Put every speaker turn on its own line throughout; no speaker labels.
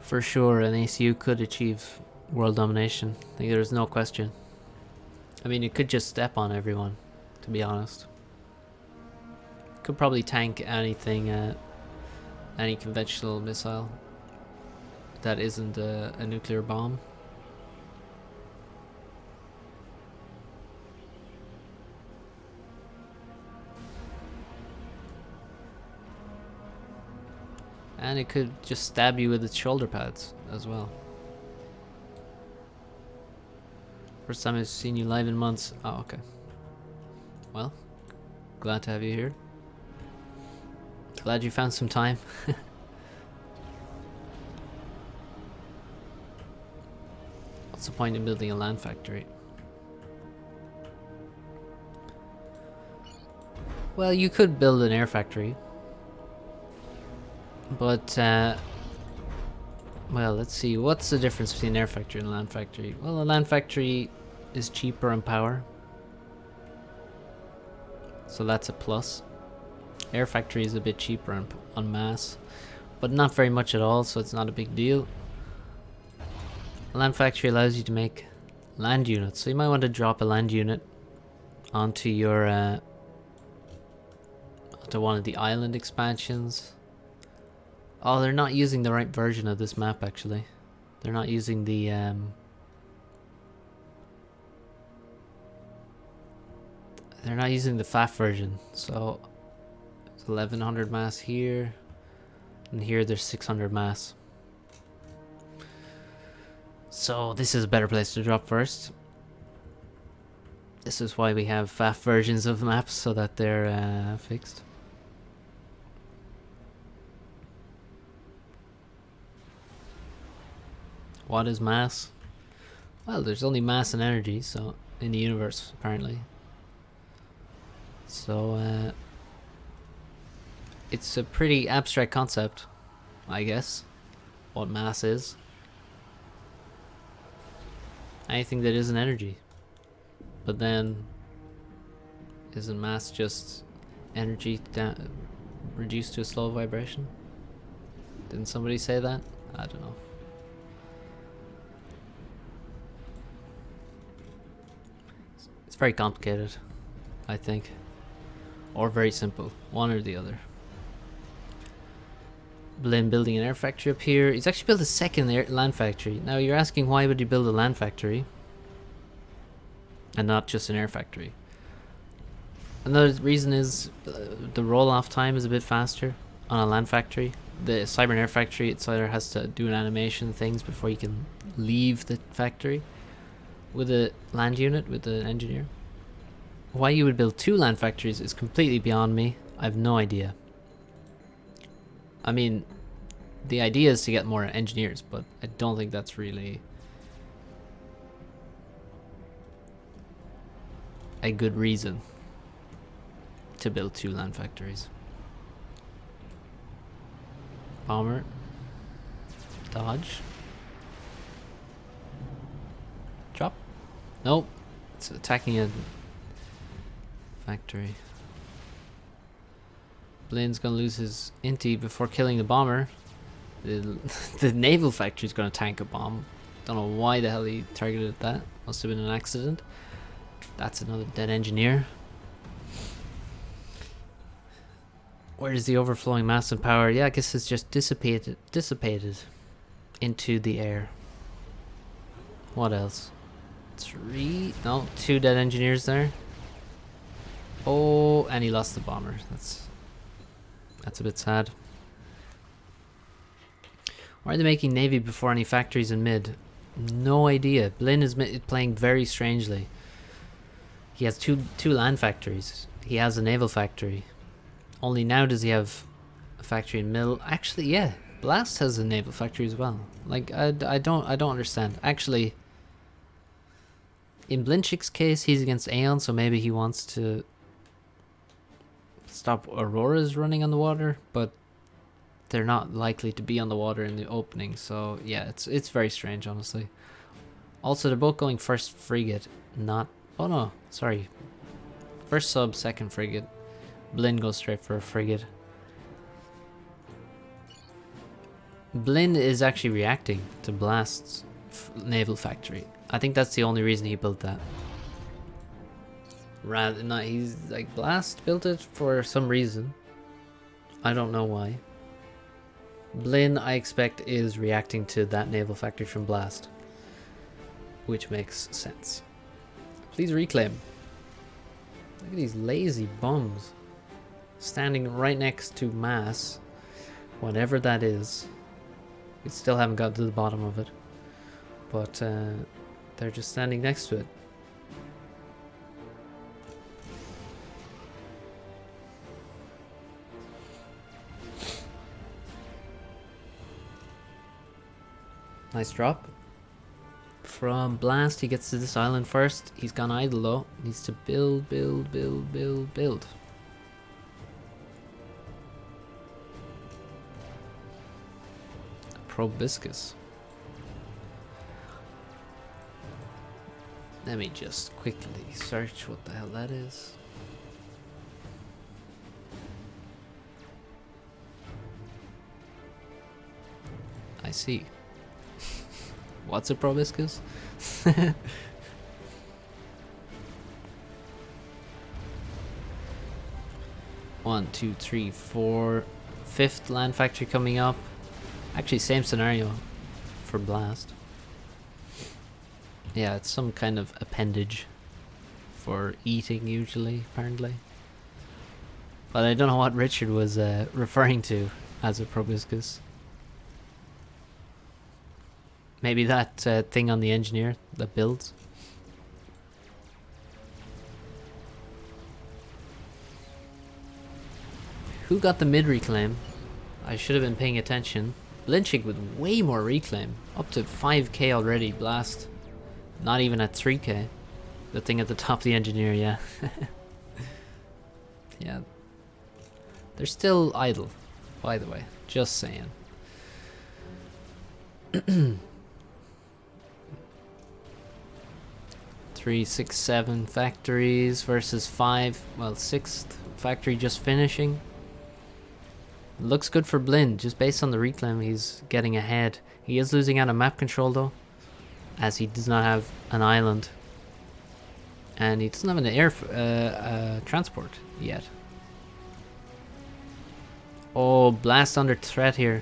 For sure, an ACU could achieve world domination. I think there's no question. I mean, it could just step on everyone, to be honest. Could probably tank anything, any conventional missile that isn't a nuclear bomb. And it could just stab you with its shoulder pads as well. First time I've seen you live in months. Oh, okay. Well, glad to have you here. Glad you found some time. What's the point in building a land factory? Well, you could build an air factory. But, well, let's see. What's the difference between an air factory and a land factory? Well, a land factory is cheaper on power. So that's a plus. Air factory is a bit cheaper on mass. But not very much at all, so it's not a big deal. A land factory allows you to make land units. So you might want to drop a land unit onto your, onto one of the island expansions. Oh, they're not using the right version of this map, actually. They're not using the, they're not using the FAF version. So, it's 1100 mass here. And here there's 600 mass. So, this is a better place to drop first. This is why we have FAF versions of maps, so that they're, fixed. What is mass? Well, there's only mass and energy, so in the universe, apparently. So, it's a pretty abstract concept, I guess, what mass is. Anything that isn't energy. But then, isn't mass just energy reduced to a slow vibration? Didn't somebody say that? I don't know. It's very complicated, I think. Or very simple. One or the other. Blin building an air factory up here. He's actually built a second land factory. Now you're asking, why would he build a land factory and not just an air factory? Another reason is the roll-off time is a bit faster on a land factory. The cyber and air factory, it either has to do an animation things before you can leave the factory. With a land unit, with an engineer. Why you would build two land factories is completely beyond me. I have no idea. I mean, the idea is to get more engineers, but I don't think that's really a good reason to build two land factories. Bomber. Dodge. Drop. Nope. It's attacking a factory. Blin's gonna lose his inti before killing the bomber. The naval factory's gonna tank a bomb. Don't know why the hell he targeted that. Must have been an accident. That's another dead engineer. Where is the overflowing mass and power? Yeah, I guess it's just dissipated into the air. What else? Two dead engineers there. Oh, and he lost the bomber. That's a bit sad. Why are they making navy before any factories in mid? No idea. Blin is playing very strangely. He has two land factories. He has a naval factory. Only now does he have a factory in middle. Actually, yeah, Blast has a naval factory as well. Like I don't understand. Actually, in Blinchik's case, he's against Aeon, so maybe he wants to stop Auroras running on the water, but they're not likely to be on the water in the opening. So yeah, it's very strange, honestly. Also, they're both going first frigate, not... Oh no, sorry. First sub, second frigate. Blin goes straight for a frigate. Blin is actually reacting to Blast's naval factory. I think that's the only reason he built that. Rather not, he's like, Blast built it for some reason. I don't know why. Blin, I expect, is reacting to that naval factory from Blast, which makes sense. Please reclaim. Look at these lazy bums standing right next to mass, whatever that is. We still haven't got to the bottom of it, but they're just standing next to it. Nice drop. From Blast, he gets to this island first. He's gone idle though. Needs to build. Proboscis. Let me just quickly search what the hell that is. I see. What's a proboscis? 1, 2, 3, 4. 5th land factory coming up. Actually, same scenario for Blast. Yeah, it's some kind of appendage for eating usually, apparently. But I don't know what Richard was referring to as a proboscis. Maybe that thing on the engineer that builds. Who got the mid reclaim? I should have been paying attention. Blinchik with way more reclaim. Up to 5k already, Blast. Not even at 3k. The thing at the top of the engineer, yeah. Yeah. They're still idle, by the way. Just saying. 3, 6, 7 factories versus 5. Well, 6th factory just finishing. Looks good for Blin. Just based on the reclaim, he's getting ahead. He is losing out on map control though, as he does not have an island. And he doesn't have an air transport yet. Oh, Blast under threat here.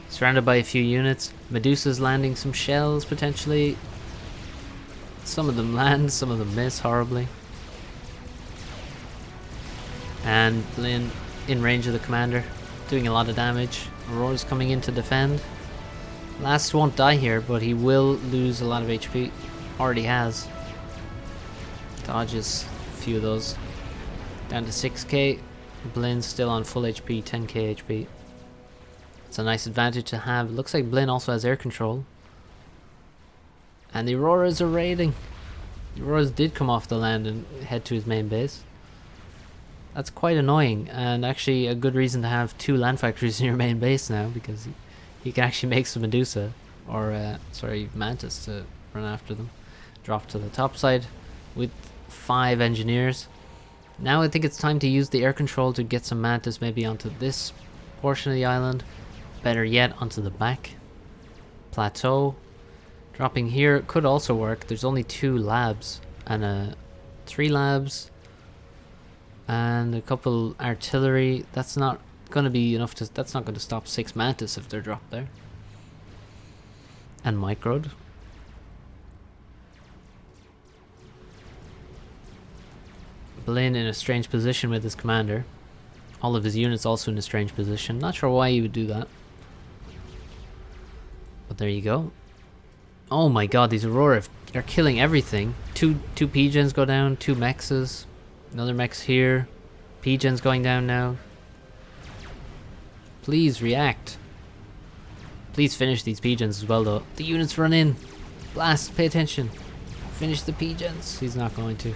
Surrounded by a few units. Medusa's landing some shells potentially. Some of them land, some of them miss horribly. And Blin in range of the commander, doing a lot of damage. Aurora's coming in to defend. Last won't die here, but he will lose a lot of HP. Already has. Dodges a few of those. Down to 6k. Blin still on full HP, 10k HP. It's a nice advantage to have. It looks like Blin also has air control. And the Auroras are raiding. The Auroras did come off the land and head to his main base. That's quite annoying, and actually a good reason to have 2 land factories in your main base now, because he can actually make some Medusa, or sorry, Mantis to run after them. Drop to the top side with 5 engineers. Now I think it's time to use the air control to get some Mantis maybe onto this portion of the island. Better yet, onto the back plateau. Dropping here could also work. There's only 2 labs and 3 labs and a couple artillery. That's not going to be enough to. That's not going to stop 6 Mantis if they're dropped there. And microed. Blin in a strange position with his commander. All of his units also in a strange position. Not sure why he would do that. But there you go. Oh my god, these Aurora are killing everything. Two P-gens go down, 2 mexes. Another mex here. P-gens going down now. Please react. Please finish these P-gens as well though. The units run in. Blast, pay attention. Finish the P-gens. He's not going to.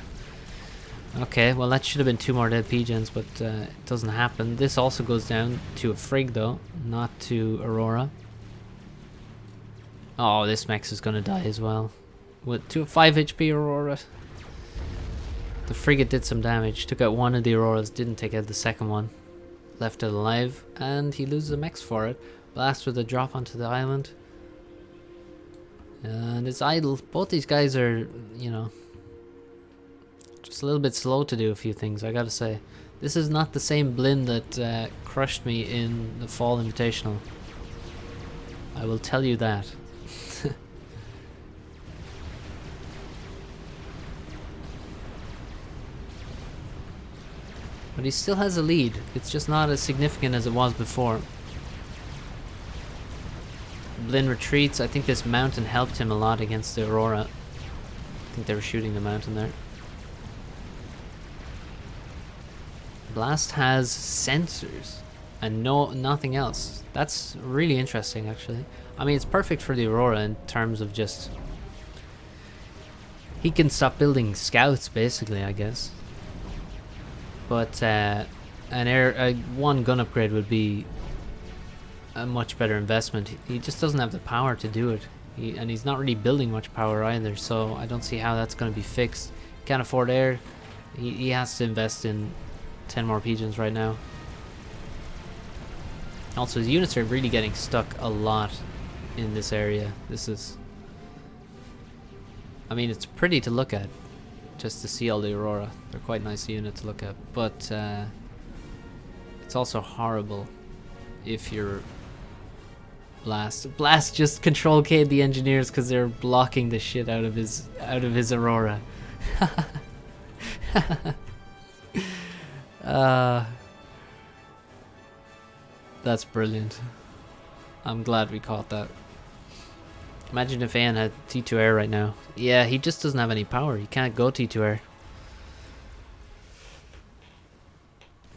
Okay, well that should have been 2 more dead P-gens, but it doesn't happen. This also goes down to a Frig though, not to Aurora. Oh, this Mex is going to die as well. With 5 HP Aurora. The frigate did some damage. Took out one of the Auroras, didn't take out the second one. left it alive, and he loses a mech for it. Blast with a drop onto the island. And it's idle. Both these guys are, you know, just a little bit slow to do a few things, I gotta say. This is not the same Blin that crushed me in the Fall Invitational. I will tell you that. But he still has a lead. It's just not as significant as it was before. Blin retreats. I think this mountain helped him a lot against the Aurora. I think they were shooting the mountain there. Blast has sensors and nothing else. That's really interesting, actually. I mean, it's perfect for the Aurora in terms of just... he can stop building scouts, basically, I guess. But one gun upgrade would be a much better investment. He just doesn't have the power to do it. And he's not really building much power either, so I don't see how that's going to be fixed. Can't afford air. He has to invest in 10 more pigeons right now. Also, his units are really getting stuck a lot in this area. This is... I mean, it's pretty to look at, just to see all the Aurora. They're quite nice units to look at, but it's also horrible if you're Blast. Blast just control K'd the engineers because they're blocking the shit out of his Aurora. That's brilliant. I'm glad we caught that. Imagine if Aeon had T2 air right now. Yeah, he just doesn't have any power. He can't go T2 air.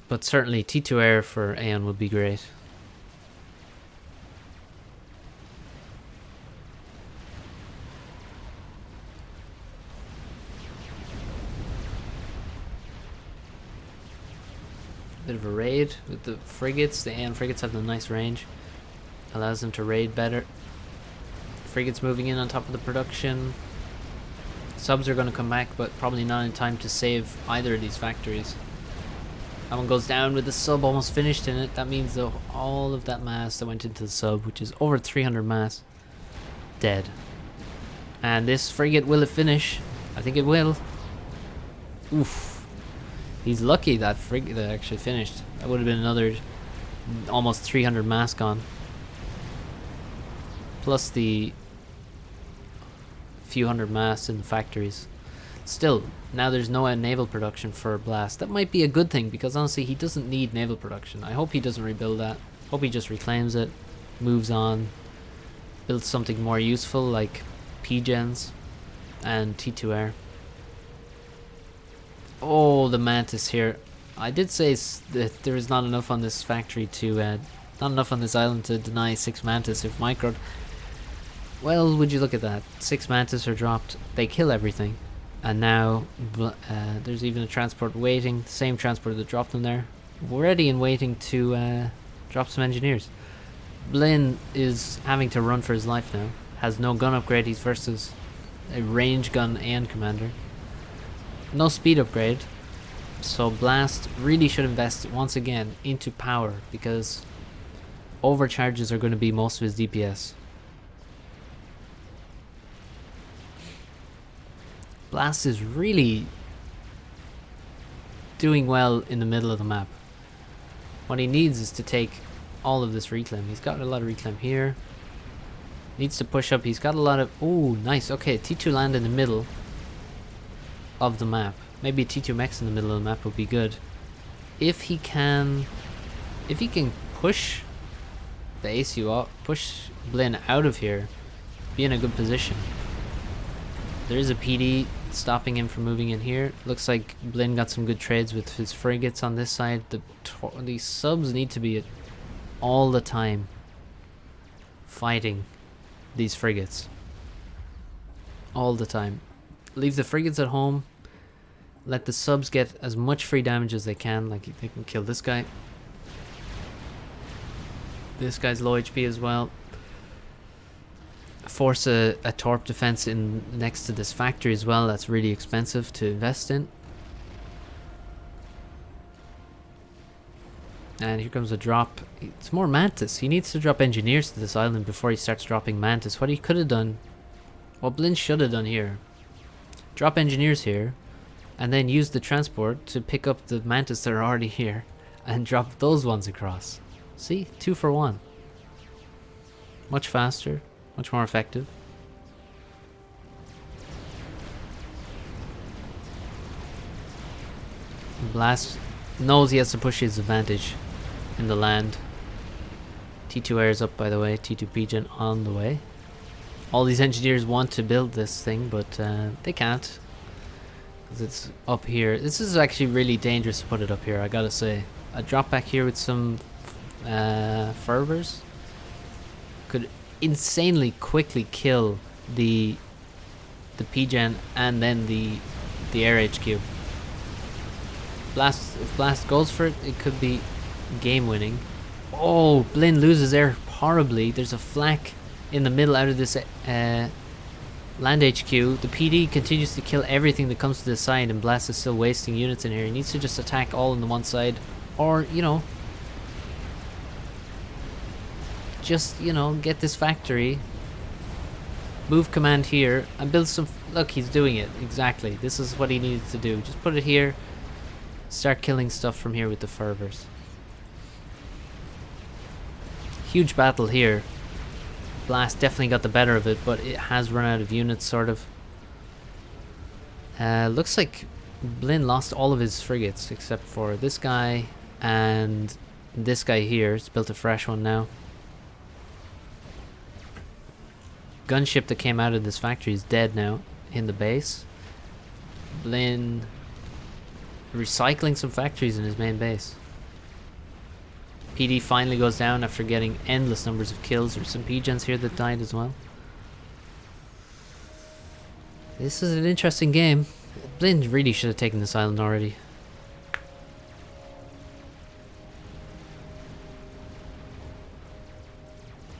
But certainly T2 air for Aeon would be great. Bit of a raid with the frigates. The Aeon frigates have the nice range. Allows them to raid better. Frigates moving in on top of the production. Subs are going to come back, but probably not in time to save either of these factories. That one goes down with the sub almost finished in it. That means that all of that mass that went into the sub, which is over 300 mass, dead. And this frigate, will it finish? I think it will. Oof. He's lucky that frigate that actually finished. That would have been another almost 300 mass gone. Plus the few hundred mass in the factories. Still, now there's no naval production for Blast. That might be a good thing, because honestly he doesn't need naval production. I hope he doesn't rebuild that. Hope he just reclaims it, moves on, builds something more useful like P-Gens and T2 air. Oh, the Mantis here. I did say that there is not enough on this factory to, not enough on this island to deny 6 Mantis if microed. Well, would you look at that. 6 Mantis are dropped. They kill everything. And now there's even a transport waiting. The same transport that dropped them there. Ready and waiting to drop some engineers. Blin is having to run for his life now. Has no gun upgrade. He's versus a range gun and commander. No speed upgrade. So Blast really should invest once again into power, because overcharges are going to be most of his DPS. Blast is really doing well in the middle of the map. What he needs is to take all of this reclaim. He's got a lot of reclaim here. Needs to push up. He's got a lot of... Ooh, nice. Okay, T2 land in the middle of the map. Maybe a T2 mechs in the middle of the map would be good. If he can push the ACU up, push Blin out of here, be in a good position. There is a PD stopping him from moving in here. Looks like Blin got some good trades with his frigates on this side. These subs need to be all the time fighting these frigates. All the time. Leave the frigates at home. Let the subs get as much free damage as they can. Like, they can kill this guy. This guy's low HP as well. Force a torp defense in next to this factory as well. That's really expensive to invest in. And here comes a drop. It's more Mantis. He needs to drop engineers to this island before he starts dropping Mantis. What he could have done, what Blin should have done here, drop engineers here, and then use the transport to pick up the Mantis that are already here, and drop those ones across. See? 2 for 1. Much faster, much more effective. Blast knows he has to push his advantage in the land. T2 air is up, by the way. T2 PGen on the way. All these engineers want to build this thing, but they can't, because it's up here. This is actually really dangerous to put it up here, I gotta say. A drop back here with some fervors could insanely quickly kill the PGen and then the air HQ. If Blast goes for it, it could be game winning. Oh, Blin loses air horribly. There's a flak in the middle out of this land HQ. The PD continues to kill everything that comes to the side, and Blast is still wasting units in here. He needs to just attack all on the one side, or, you know, just, you know, get this factory, move command here, and build some. Look, he's doing it exactly. This is what he needed to do. Just put it here. Start killing stuff from here with the fervors. Huge battle here. Blast definitely got the better of it, but it has run out of units, sort of. Looks like Blin lost all of his frigates except for this guy and this guy here. He's built a fresh one now. Gunship that came out of this factory is dead now in the base. Blin recycling some factories in his main base. PD finally goes down after getting endless numbers of kills. There's some PGens here that died as well. This is an interesting game. Blin really should have taken this island already.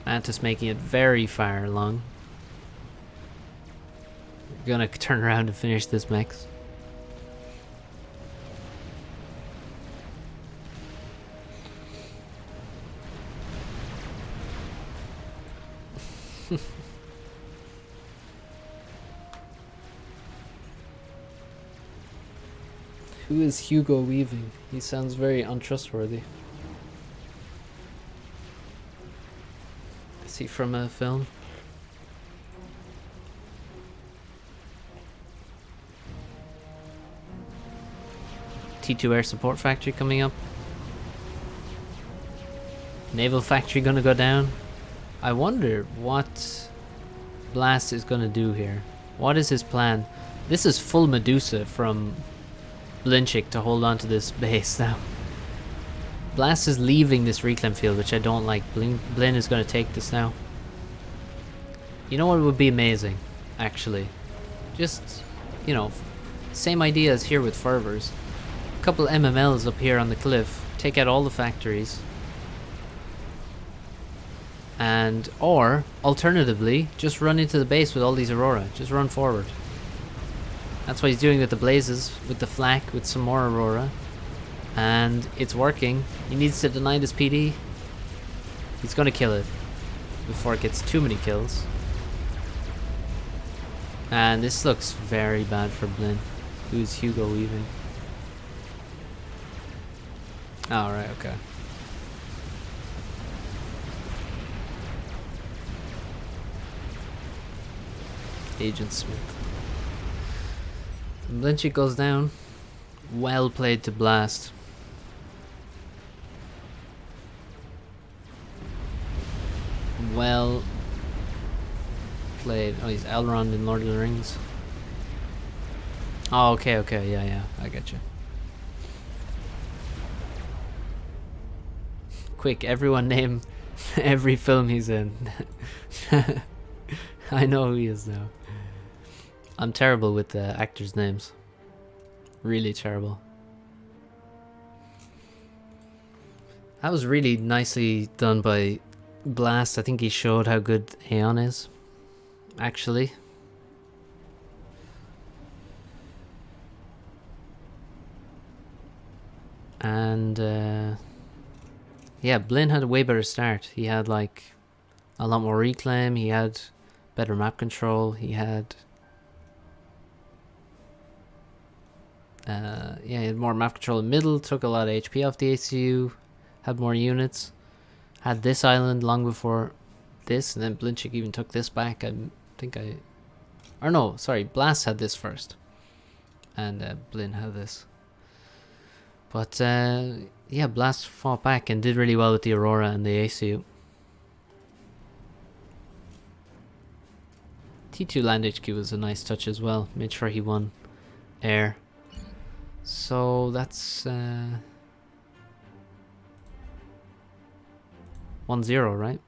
Mantis making it very far along. We're gonna turn around and finish this mech. Who is Hugo Weaving? He sounds very untrustworthy. Is he from a film? T2 air support factory coming up. Naval factory gonna go down. I wonder what Blast is gonna do here. What is his plan? This is full Medusa from Blinchik to hold on to this base now. Blast is leaving this reclaim field, which I don't like. Blin is going to take this now. You know what would be amazing, actually? Just, you know, same idea as here with fervors. A couple MMLs up here on the cliff. Take out all the factories. And, or, alternatively, just run into the base with all these Aurora. Just run forward. That's what he's doing with the blazes, with the flak, with some more Aurora. And it's working. He needs to deny this PD. He's gonna kill it before it gets too many kills. And this looks very bad for Blin. Who's Hugo Weaving? Oh, right, okay. Agent Smith. Blinchik goes down. Well played to Blast. Well played. Oh, he's Elrond in Lord of the Rings. Oh, okay, okay, yeah, I get you. Quick, everyone name every film he's in. I know who he is now. I'm terrible with the actors' names. Really terrible. That was really nicely done by Blast. I think he showed how good Aeon is, actually. And Yeah, Blin had a way better start. He had like a lot more reclaim. He had better map control. He had he had more map control in middle. Took a lot of HP off the ACU. Had more units. Had this island long before this, and then Blinchik even took this back. Or no, sorry, Blast had this first, and Blin had this. But yeah, Blast fought back and did really well with the Aurora and the ACU. T2 land HQ was a nice touch as well. Made sure he won air. So that's 1-0, right?